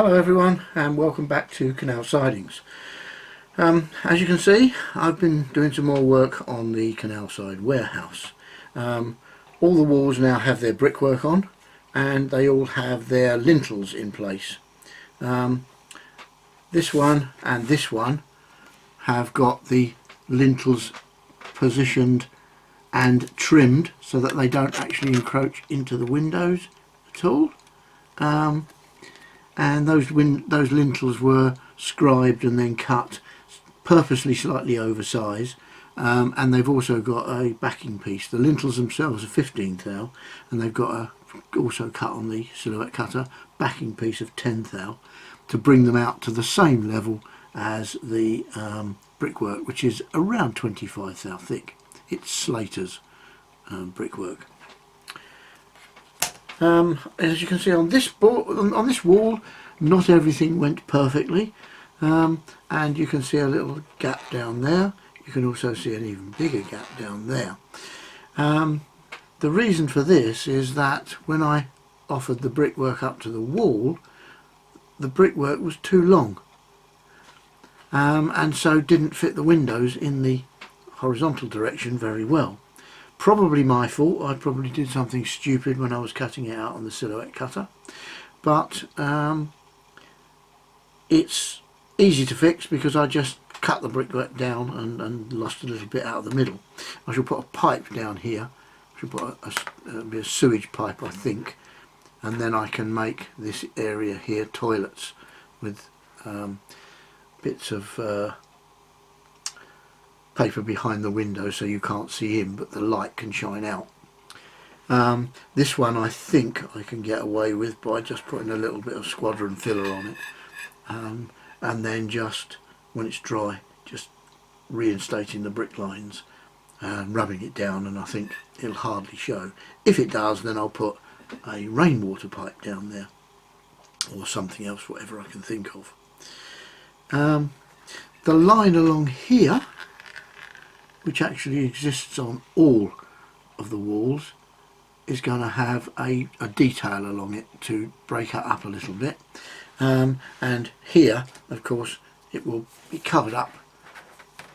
Hello everyone and welcome back to Canal Sidings. As you can see, I've been doing some more work on the Canalside warehouse. All the walls now have their brickwork on and they all have their lintels in place. This one and this one have got the lintels positioned and trimmed so that they don't actually encroach into the windows at all. And those lintels were scribed and then cut purposely slightly oversized, and they've also got a backing piece. The lintels themselves are 15 thou, and they've got also cut on the silhouette cutter backing piece of 10 thou to bring them out to the same level as the brickwork, which is around 25 thou thick. It's Slater's brickwork. As you can see on this wall, not everything went perfectly, and you can see a little gap down there. You can also see an even bigger gap down there. The reason for this is that when I offered the brickwork up to the wall, the brickwork was too long, and so didn't fit the windows in the horizontal direction very well. Probably my fault. I probably did something stupid when I was cutting it out on the silhouette cutter, but it's easy to fix because I just cut the brickwork down and lost a little bit out of the middle. I shall put a pipe down here. I shall put a sewage pipe, I think, and then I can make this area here toilets with bits of paper behind the window so you can't see in, but the light can shine out. This one I think I can get away with by just putting a little bit of squadron filler on it, and then just when it's dry just reinstating the brick lines and rubbing it down, and I think it'll hardly show. If it does, then I'll put a rainwater pipe down there or something else, whatever I can think of. The line along here, which actually exists on all of the walls, is going to have a detail along it to break it up a little bit, and here of course it will be covered up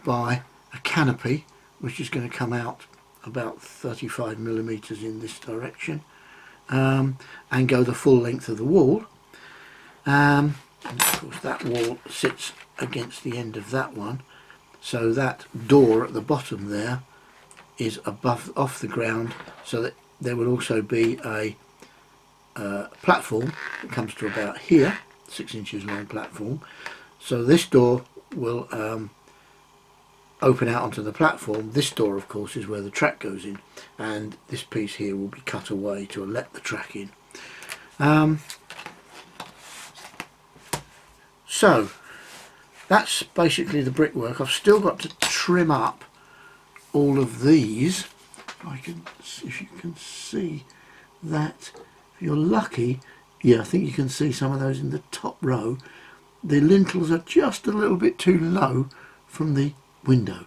by a canopy which is going to come out about 35mm in this direction, and go the full length of the wall, and of course that wall sits against the end of that one. So that door at the bottom there is off the ground, so that there will also be a platform that comes to about here, 6 inches long platform. So this door will open out onto the platform. This door of course is where the track goes in, and this piece here will be cut away to let the track in. So that's basically the brickwork. I've still got to trim up all of these. If you can see that, if you're lucky, yeah, I think you can see some of those in the top row. The lintels are just a little bit too low from the window,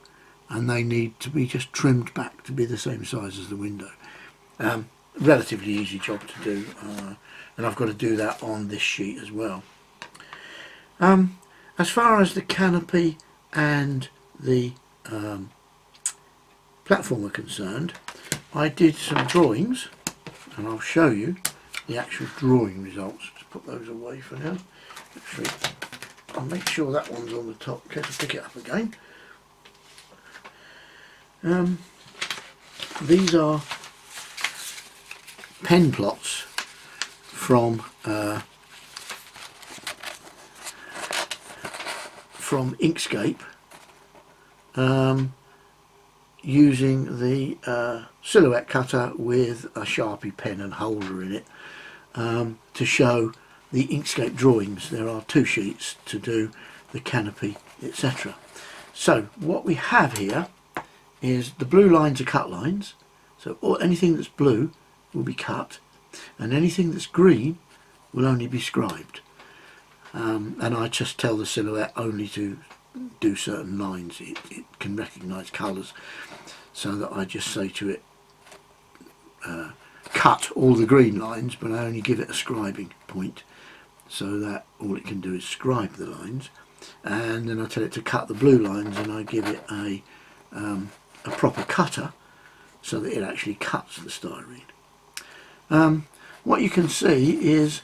and they need to be just trimmed back to be the same size as the window. Relatively easy job to do, and I've got to do that on this sheet as well. As far as the canopy and the platform are concerned, I did some drawings, and I'll show you the actual drawing results. Just put those away for now. Actually, I'll make sure that one's on the top in case I pick it up again. These are pen plots from Inkscape, using the silhouette cutter with a Sharpie pen and holder in it, to show the Inkscape drawings. There are 2 sheets to do the canopy, etc. So what we have here is the blue lines are cut lines, so anything that's blue will be cut, and anything that's green will only be scribed. And I just tell the silhouette only to do certain lines. It can recognise colours, so that I just say to it, cut all the green lines, but I only give it a scribing point. so that all it can do is scribe the lines, and then I tell it to cut the blue lines, and I give it a proper cutter so that it actually cuts the styrene. What you can see is,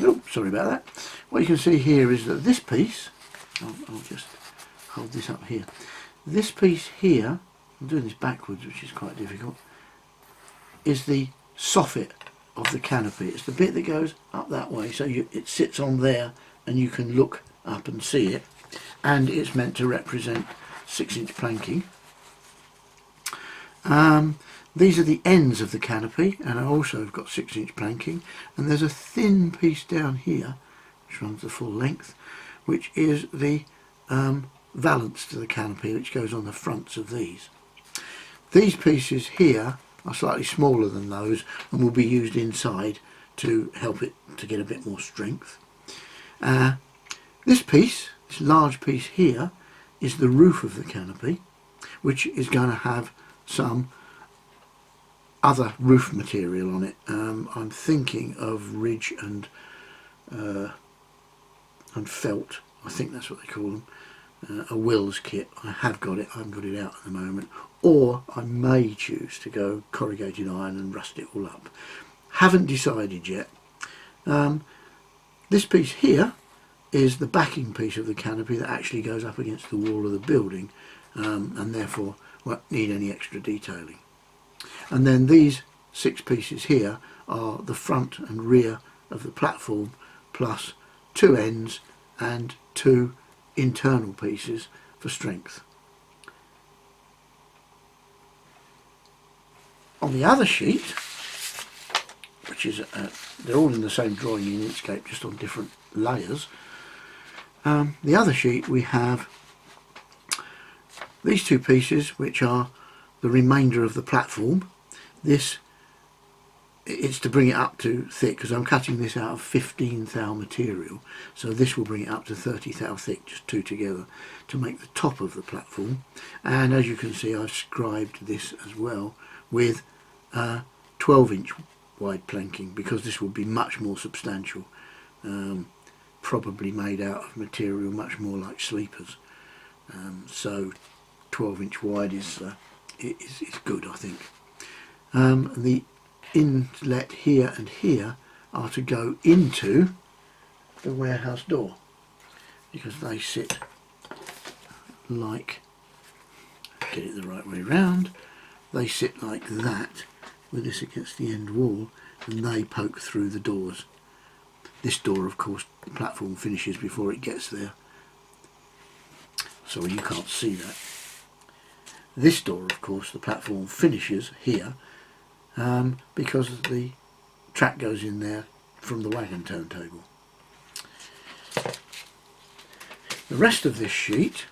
oh, sorry about that. What you can see here is that this piece, I'll just hold this up here. This piece here, I'm doing this backwards, which is quite difficult, is the soffit of the canopy. It's the bit that goes up that way, so it sits on there and you can look up and see it, and it's meant to represent 6-inch planking. These are the ends of the canopy, and I also have got 6-inch planking, and there's a thin piece down here which runs the full length, which is the valance to the canopy, which goes on the fronts of these. These pieces here are slightly smaller than those and will be used inside to help it to get a bit more strength. This piece, this large piece here, is the roof of the canopy, which is going to have some other roof material on it. I'm thinking of ridge and felt, I think that's what they call them, a Wills kit. I have got it, I haven't got it out at the moment, or I may choose to go corrugated iron and rust it all up. Haven't decided yet. This piece here is the backing piece of the canopy that actually goes up against the wall of the building, and therefore won't need any extra detailing. And then these 6 pieces here are the front and rear of the platform, plus 2 ends and 2 internal pieces for strength. On the other sheet, which is they're all in the same drawing in Inkscape, just on different layers. The other sheet, we have these 2 pieces, which are the remainder of the platform. This, it's to bring it up to thick, because I'm cutting this out of 15 thou material, so this will bring it up to 30 thou thick, just 2 together, to make the top of the platform. And as you can see, I've scribed this as well with 12-inch wide planking, because this will be much more substantial, probably made out of material much more like sleepers. So 12-inch wide is good, I think. The inlet here and here are to go into the warehouse door, because they sit like, get it the right way round, they sit like that with this against the end wall, and they poke through the doors. This door, of course, the platform finishes before it gets there, so you can't see that. This door, of course, the platform finishes here, because the track goes in there from the wagon turntable. The rest of this sheet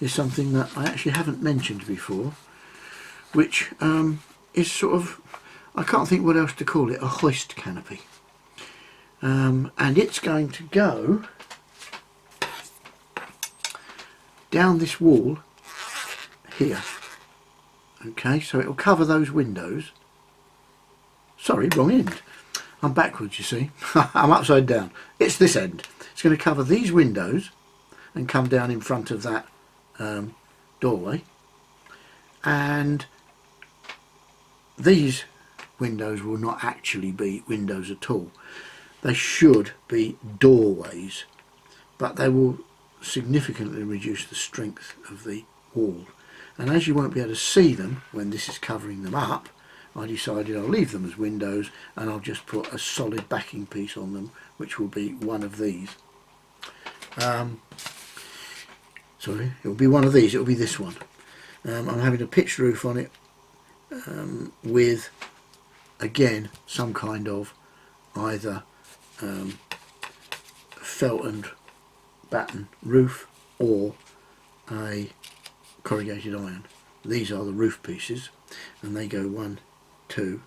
is something that I actually haven't mentioned before, which is sort of, I can't think what else to call it, a hoist canopy. And it's going to go down this wall here. Okay, so it will cover those windows. Sorry, wrong end. I'm backwards, you see. I'm upside down. It's this end. It's going to cover these windows and come down in front of that doorway. And these windows will not actually be windows at all. They should be doorways, but they will significantly reduce the strength of the wall. And as you won't be able to see them when this is covering them up, I decided I'll leave them as windows, and I'll just put a solid backing piece on them, which will be one of these. Sorry, it will be one of these, it will be this one. I'm having a pitched roof on it, with, again, some kind of either felt and batten roof or a corrugated iron. These are the roof pieces, and they go 1, 2.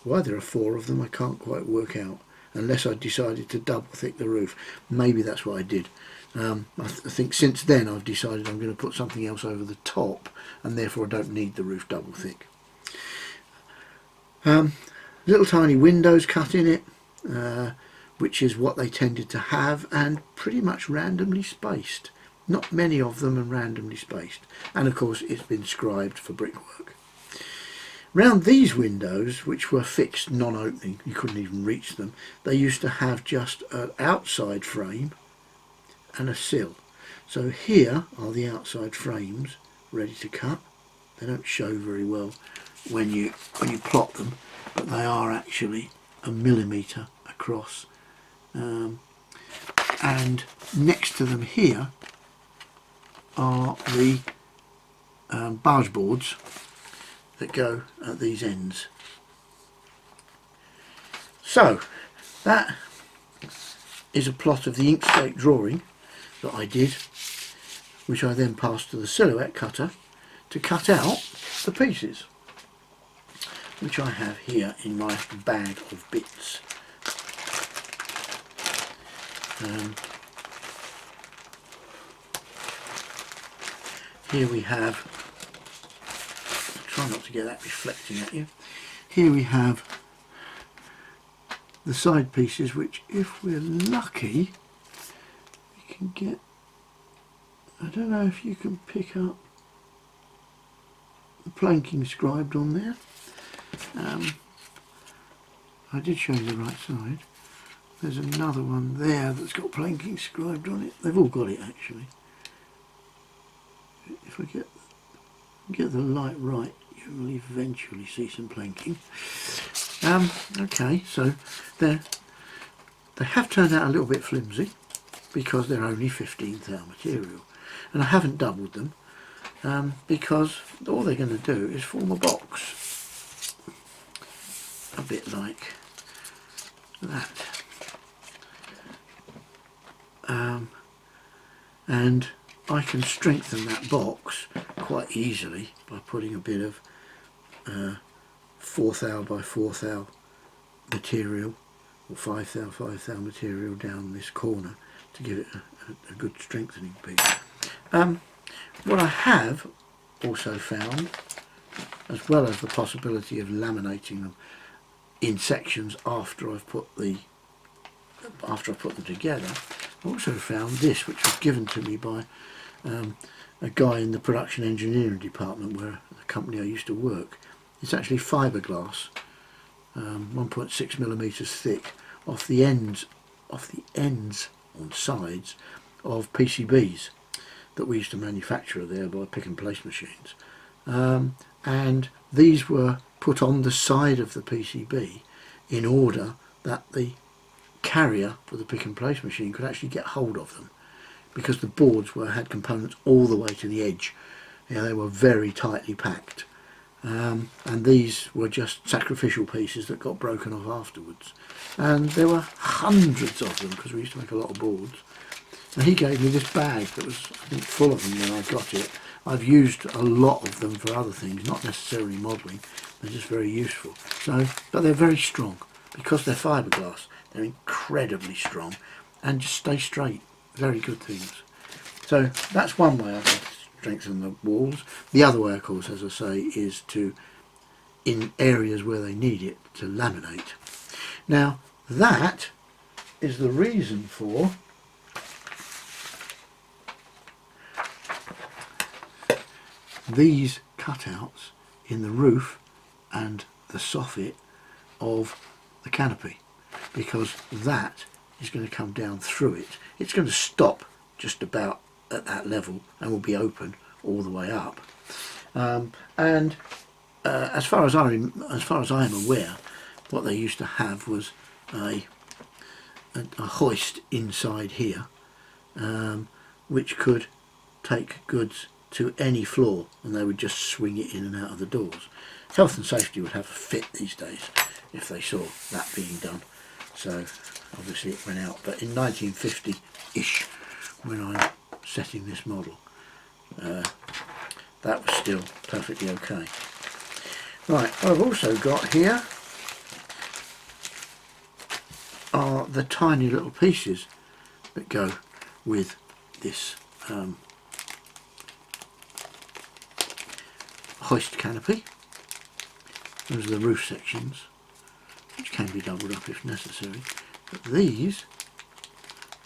Why there are 4 of them I can't quite work out, unless I decided to double thick the roof. Maybe that's what I did. I think since then I've decided I'm going to put something else over the top, and therefore I don't need the roof double thick. Little tiny windows cut in it, which is what they tended to have, and pretty much randomly spaced. Not many of them, and randomly spaced. And of course it's been scribed for brickwork. Round these windows, which were fixed non-opening, you couldn't even reach them, they used to have just an outside frame and a sill. So here are the outside frames ready to cut. They don't show very well when you plot them, but they are actually a millimetre across. And next to them here are the barge boards that go at these ends. So that is a plot of the Inkscape drawing that I did, which I then passed to the silhouette cutter to cut out the pieces, which I have here in my bag of bits. Here we have, try not to get that reflecting at you, here we have the side pieces, which if we're lucky we can get, I don't know if you can pick up the planking scribed on there. I did show you the right side. There's another one there that's got planking scribed on it. They've all got it actually. If I get the light right, you will eventually see some planking. Okay, so they have turned out a little bit flimsy because they're only 15 thou material, and I haven't doubled them because all they're going to do is form a box, a bit like that. And I can strengthen that box quite easily by putting a bit of 4 thou by 4 thou material, or 5 thou material down this corner to give it a good strengthening piece. What I have also found, as well as the possibility of laminating them in sections after I've put them together, I also found this, which was given to me by a guy in the production engineering department where the company I used to work. It's actually fiberglass, 1.6 millimeters thick, off the ends on sides of PCBs that we used to manufacture there by pick and place machines. And these were put on the side of the PCB in order that the carrier for the pick and place machine could actually get hold of them, because the boards had components all the way to the edge. They were very tightly packed, and these were just sacrificial pieces that got broken off afterwards, and there were hundreds of them because we used to make a lot of boards. And he gave me this bag that was, I think, full of them when I got it. I've used a lot of them for other things, not necessarily modelling. They're just very useful. But they're very strong because they're fiberglass. They're incredibly strong and just stay straight. Very good things. So that's one way I can strengthen the walls. The other way, of course, as I say, is to, in areas where they need it, to laminate. Now that is the reason for these cutouts in the roof and the soffit of the canopy, because that is going to come down through it. It's going to stop just about at that level and will be open all the way up. As far as I am aware, what they used to have was a hoist inside here, which could take goods to any floor, and they would just swing it in and out of the doors. Health and safety would have a fit these days if they saw that being done. So obviously it went out, but in 1950-ish, when I'm setting this model, that was still perfectly okay. Right, what I've also got here are the tiny little pieces that go with this hoist canopy. Those are the roof sections which can be doubled up if necessary. But these,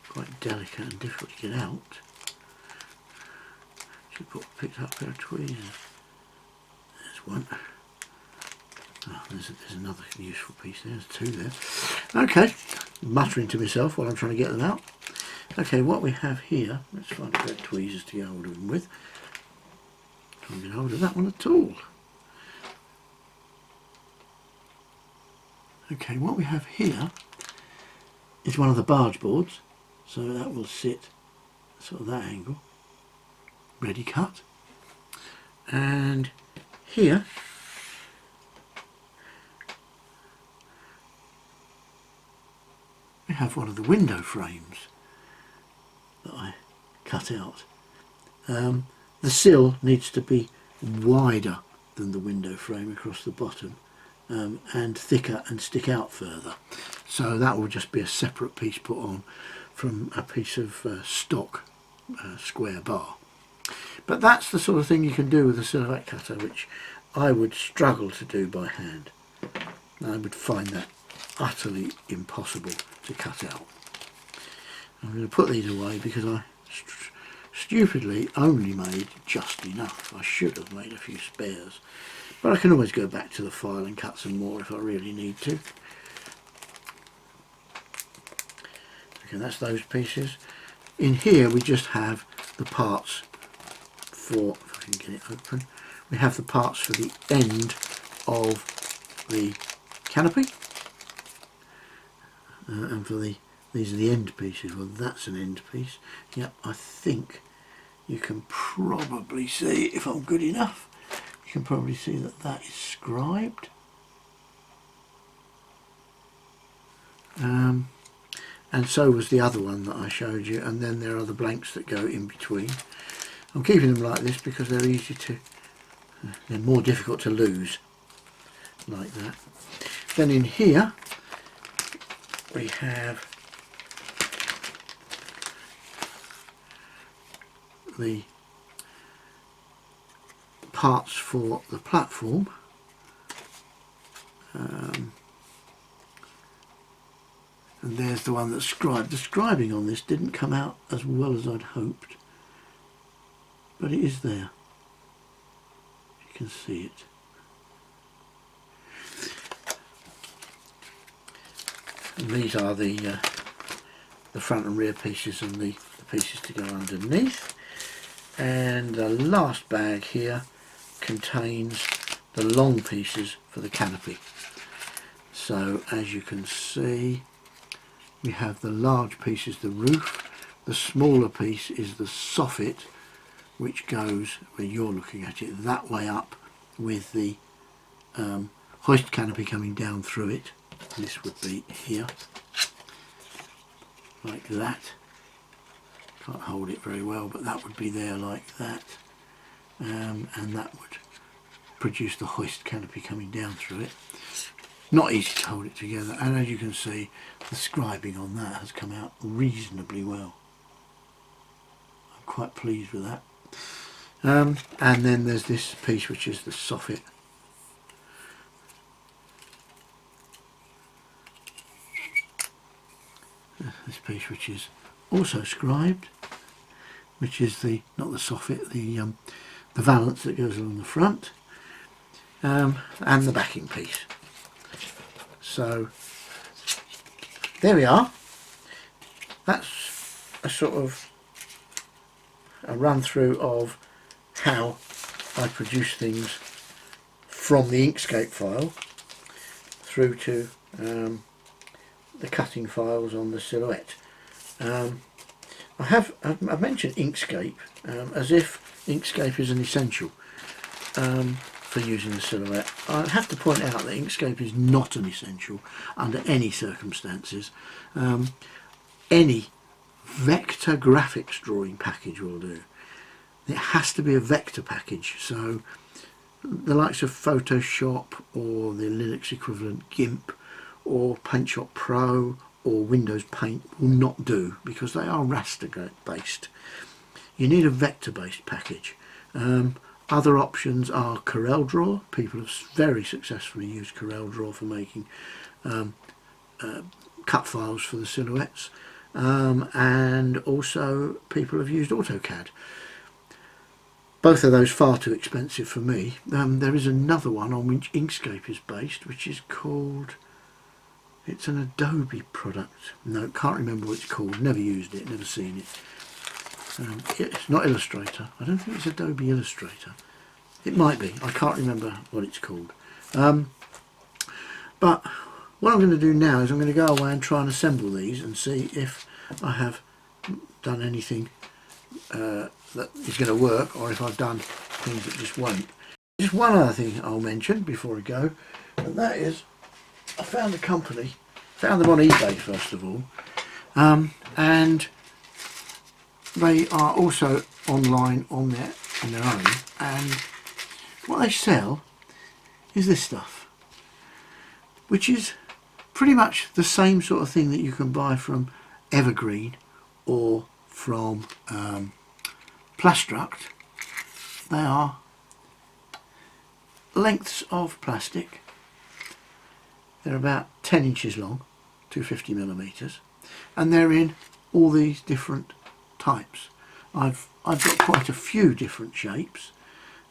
quite delicate and difficult to get out. Should picked up a pair of tweezers. There's one. Oh, there's another useful piece there. There's two there. Okay, muttering to myself while I'm trying to get them out. Okay, what we have here, let's find a pair of tweezers to get hold of them with. Can't get hold of that one at all. Okay, what we have here is one of the barge boards, so that will sit sort of that angle, ready cut. And here we have one of the window frames that I cut out. The sill needs to be wider than the window frame across the bottom, and thicker and stick out further. So that will just be a separate piece put on from a piece of stock square bar. But that's the sort of thing you can do with a silhouette cutter, which I would struggle to do by hand. I would find that utterly impossible to cut out. I'm going to put these away because I stupidly only made just enough. I should have made a few spares, but I can always go back to the file and cut some more if I really need to. Okay, that's those pieces. In here we just have the parts for, if I can get it open, we have the parts for the end of the canopy, and for these are the end pieces. Well, that's an end piece. Yep, I think you can probably see, if I'm good enough, you can probably see that that is scribed. And so was the other one that I showed you, and then there are the blanks that go in between. I'm keeping them like this because they're easy to, they're more difficult to lose, like that. Then in here we have the parts for the platform. And there's the one that's scribed. The scribing on this didn't come out as well as I'd hoped, but it is there. You can see it. And these are the front and rear pieces and the pieces to go underneath. And the last bag here contains the long pieces for the canopy. So as you can see, we have the large piece is the roof, the smaller piece is the soffit, which goes, where you're looking at it, that way up, with the hoist canopy coming down through it. This would be here, like that. Can't hold it very well, but that would be there like that, and that would produce the hoist canopy coming down through it. Not easy to hold it together, and as you can see, the scribing on that has come out reasonably well. I'm quite pleased with that. And then there's this piece which is the soffit. This piece which is also scribed, which is the, not the soffit, the valance that goes along the front, and the backing piece. So there we are. That's a sort of a run through of how I produce things from the Inkscape file through to the cutting files on the silhouette. I've mentioned Inkscape as if Inkscape is an essential for using the silhouette. I have to point out that Inkscape is not an essential under any circumstances. Any vector graphics drawing package will do. It has to be a vector package, so the likes of Photoshop or the Linux equivalent GIMP or PaintShop Pro or Windows Paint will not do because they are raster based. You need a vector based package. Other options are CorelDRAW. People have very successfully used CorelDRAW for making cut files for the silhouettes, and also people have used AutoCAD. Both of those far too expensive for me. There is another one on which Inkscape is based, which is called, it's an Adobe product. No, can't remember what it's called, never used it, never seen it. It's not Illustrator, I don't think it's Adobe Illustrator. It might be, I can't remember what it's called. But what I'm going to do now is I'm going to go away and try and assemble these and see if I have done anything that is going to work, or if I've done things that just won't. Just one other thing I'll mention before I go, and that is I found a company, found them on eBay first of all, and they are also online on their own, and what they sell is this stuff, which is pretty much the same sort of thing that you can buy from Evergreen or from Plastruct. They are lengths of plastic. They're about 10 inches long, 250mm, and they're in all these different types. I've got quite a few different shapes,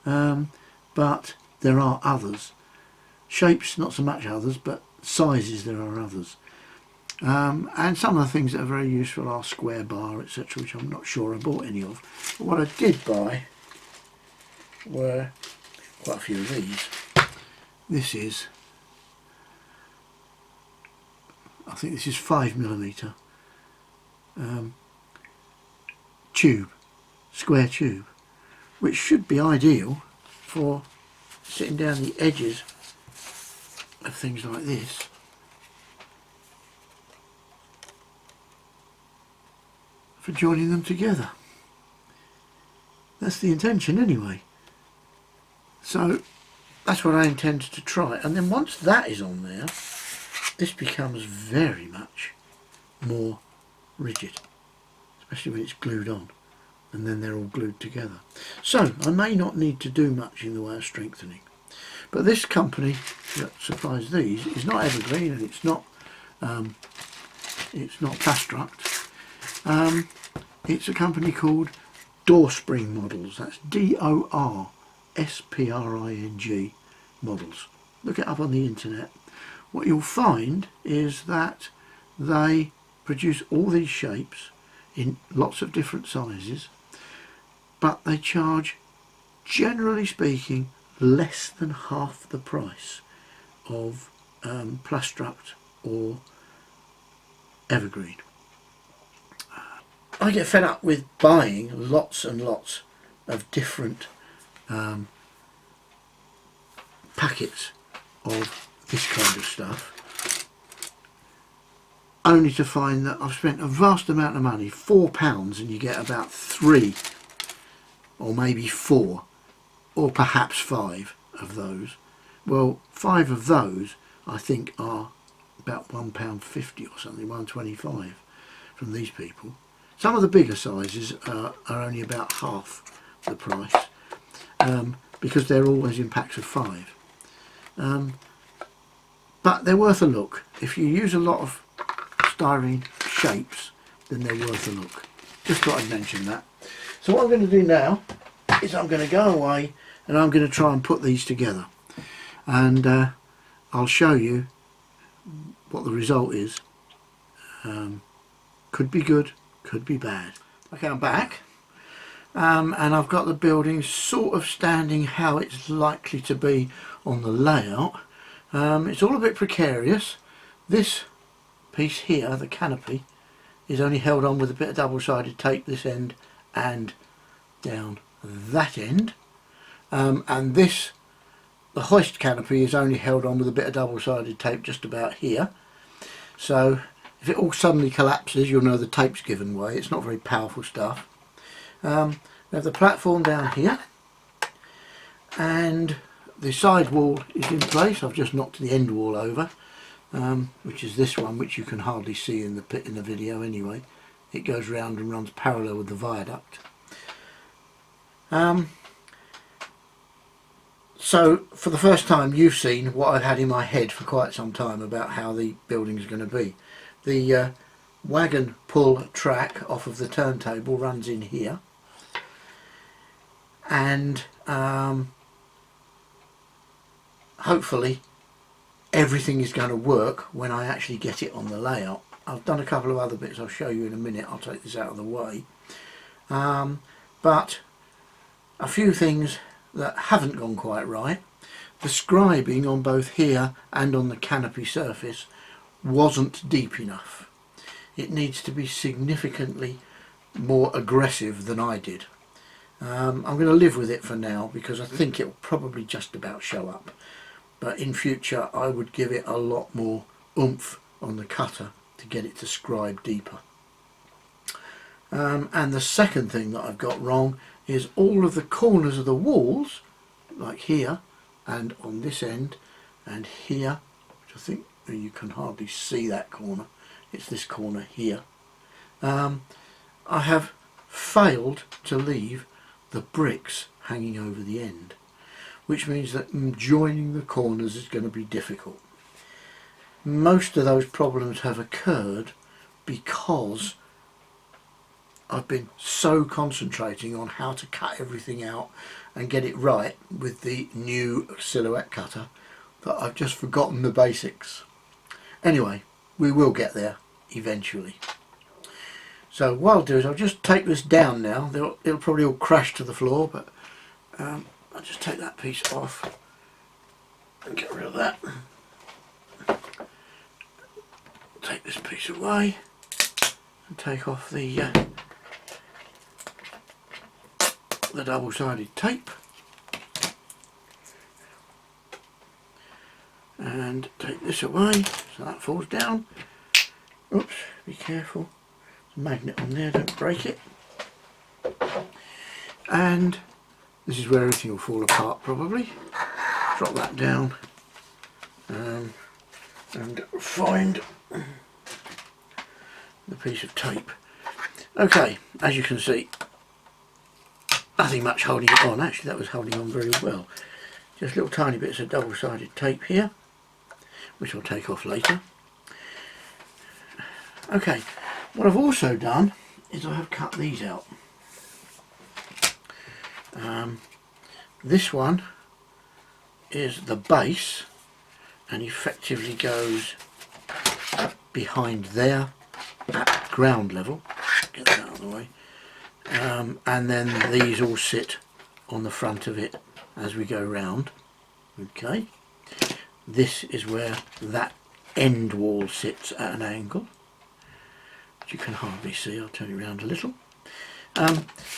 but there are others. Shapes, not so much others, but sizes there are others. And some of the things that are very useful are square bar, etc., which I'm not sure I bought any of. But what I did buy were quite a few of these. This is, I think this is 5mm tube, square tube, which should be ideal for sitting down the edges of things like this. For joining them together. That's the intention anyway. So that's what I intend to try, and then once that is on there, this becomes very much more rigid, especially when it's glued on, and then they're all glued together. So I may not need to do much in the way of strengthening, but this company that supplies these is not Evergreen, and it's not Plastruct. It's a company called Dorspring Models. That's D-O-R-S-P-R-I-N-G Models. Look it up on the internet. What you'll find is that they produce all these shapes in lots of different sizes, but they charge, generally speaking, less than half the price of Plastruct or Evergreen. I get fed up with buying lots and lots of different packets of this kind of stuff, only to find that I've spent a vast amount of money, £4, and you get about 3 or maybe 4 or perhaps 5 of those. Well, 5 of those I think are about £1.50 or something, £1.25 from these people. Some of the bigger sizes are only about half the price, because they're always in packs of 5. But they're worth a look. If you use a lot of styrene shapes, then they're worth a look. Just thought I'd mention that. So what I'm going to do now is I'm going to go away and I'm going to try and put these together, and I'll show you what the result is. Could be good, could be bad. Okay, I'm back, and I've got the building sort of standing how it's likely to be on the layout. It's all a bit precarious. This piece here, the canopy, is only held on with a bit of double-sided tape this end and down that end, and this, the hoist canopy, is only held on with a bit of double-sided tape just about here. So if it all suddenly collapses, you'll know the tape's given way. It's not very powerful stuff. We have the platform down here, and the side wall is in place. I've just knocked the end wall over, which is this one, which you can hardly see in the video anyway. It goes round and runs parallel with the viaduct. So for the first time you've seen what I've had in my head for quite some time about how the building is going to be. The wagon pull track off of the turntable runs in here, and hopefully everything is going to work when I actually get it on the layout. I've done a couple of other bits I'll show you in a minute. I'll take this out of the way, but a few things that haven't gone quite right. The scribing on both here and on the canopy surface wasn't deep enough. It needs to be significantly more aggressive than I did. I'm going to live with it for now because I think it will probably just about show up, but in future I would give it a lot more oomph on the cutter to get it to scribe deeper. And the second thing that I've got wrong is all of the corners of the walls, like here and on this end and here, which I think you can hardly see that corner, it's this corner here. I have failed to leave the bricks hanging over the end, which means that joining the corners is going to be difficult. Most of those problems have occurred because I've been so concentrating on how to cut everything out and get it right with the new silhouette cutter that I've just forgotten the basics. Anyway, we will get there eventually. So what I'll do is I'll just take this down now. It'll probably all crash to the floor, but I'll just take that piece off and get rid of that. Take this piece away and take off the double-sided tape, and take this away so that falls down. Oops, be careful, there's a magnet on there, don't break it. And this is where everything will fall apart probably. Drop that down and find the piece of tape. Okay, as you can see, nothing much holding it on. Actually, that was holding on very well. Just little tiny bits of double-sided tape here, which I'll take off later. Okay, what I've also done is I have cut these out. This one is the base and effectively goes behind there at ground level. Get that out of the way. And then these all sit on the front of it as we go round. Okay, this is where that end wall sits at an angle, which you can hardly see. I'll turn it around a little.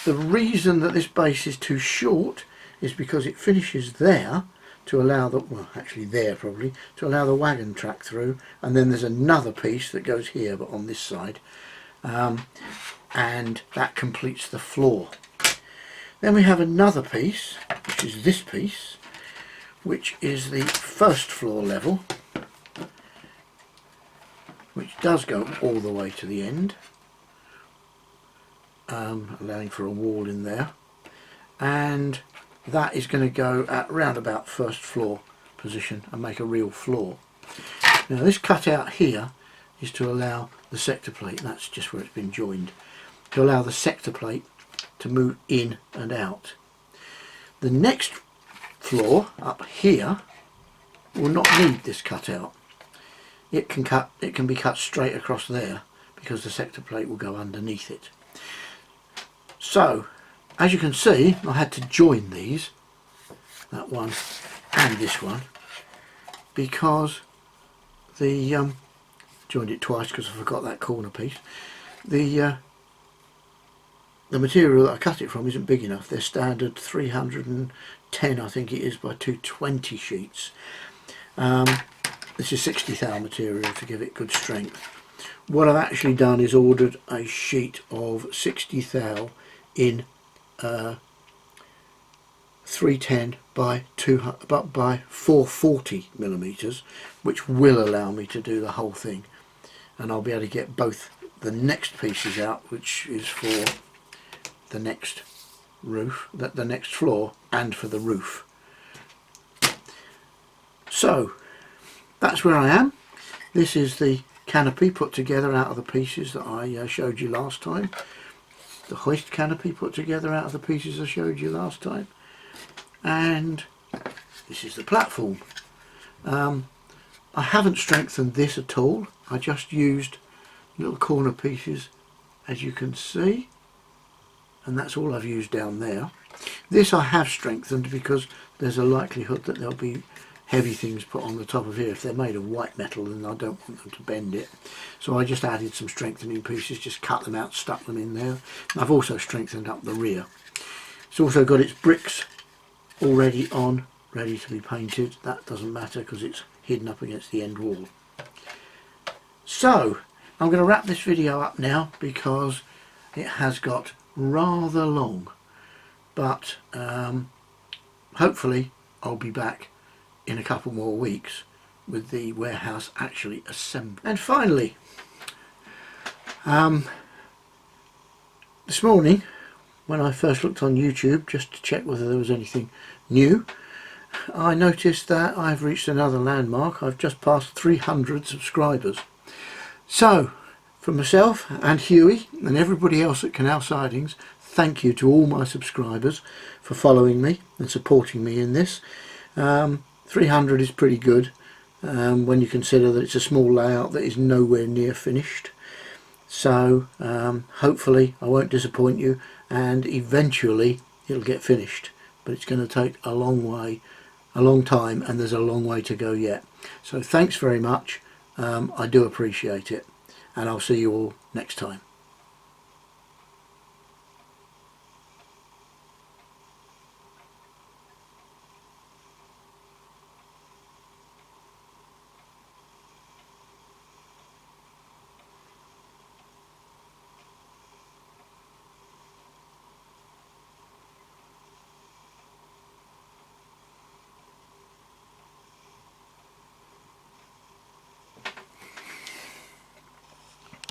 The reason that this base is too short is because it finishes there to allow the, well actually there probably, to allow the wagon track through, and then there's another piece that goes here but on this side. And that completes the floor. Then we have another piece, which is this piece, which is the first floor level, which does go all the way to the end, allowing for a wall in there, and that is going to go at round about first floor position and make a real floor. Now this cutout here is to allow the sector plate, that's just where it's been joined, to allow the sector plate to move in and out. The next floor up here will not need this cutout. It can be cut straight across there because the sector plate will go underneath it. So as you can see, I had to join these, that one and this one, because the joined it twice because I forgot that corner piece. The material that I cut it from isn't big enough. They're standard 310, I think it is, by 220 sheets. This is 60 thou material to give it good strength. What I've actually done is ordered a sheet of 60 thou in 310 by 440 millimeters, which will allow me to do the whole thing, and I'll be able to get both the next pieces out, which is for the next roof, the next floor, and for the roof. So that's where I am. This is the canopy put together out of the pieces that I showed you last time. The hoist canopy put together out of the pieces I showed you last time. And this is the platform. I haven't strengthened this at all. I just used little corner pieces, as you can see, and that's all I've used down there. This I have strengthened because there's a likelihood that there'll be heavy things put on the top of here. If they're made of white metal, then I don't want them to bend it. So I just added some strengthening pieces, just cut them out, stuck them in there. I've also strengthened up the rear. It's also got its bricks already on, ready to be painted. That doesn't matter because it's hidden up against the end wall. So I'm going to wrap this video up now because it has got rather long, but hopefully I'll be back in a couple more weeks with the warehouse actually assembled. And finally, this morning when I first looked on YouTube just to check whether there was anything new, I noticed that I've reached another landmark. I've just passed 300 subscribers. So from myself and Huey and everybody else at Canal Sidings, thank you to all my subscribers for following me and supporting me in this. 300 is pretty good when you consider that it's a small layout that is nowhere near finished. So hopefully I won't disappoint you, and eventually it'll get finished, but it's going to take a long time, and there's a long way to go yet. So thanks very much. I do appreciate it, and I'll see you all next time.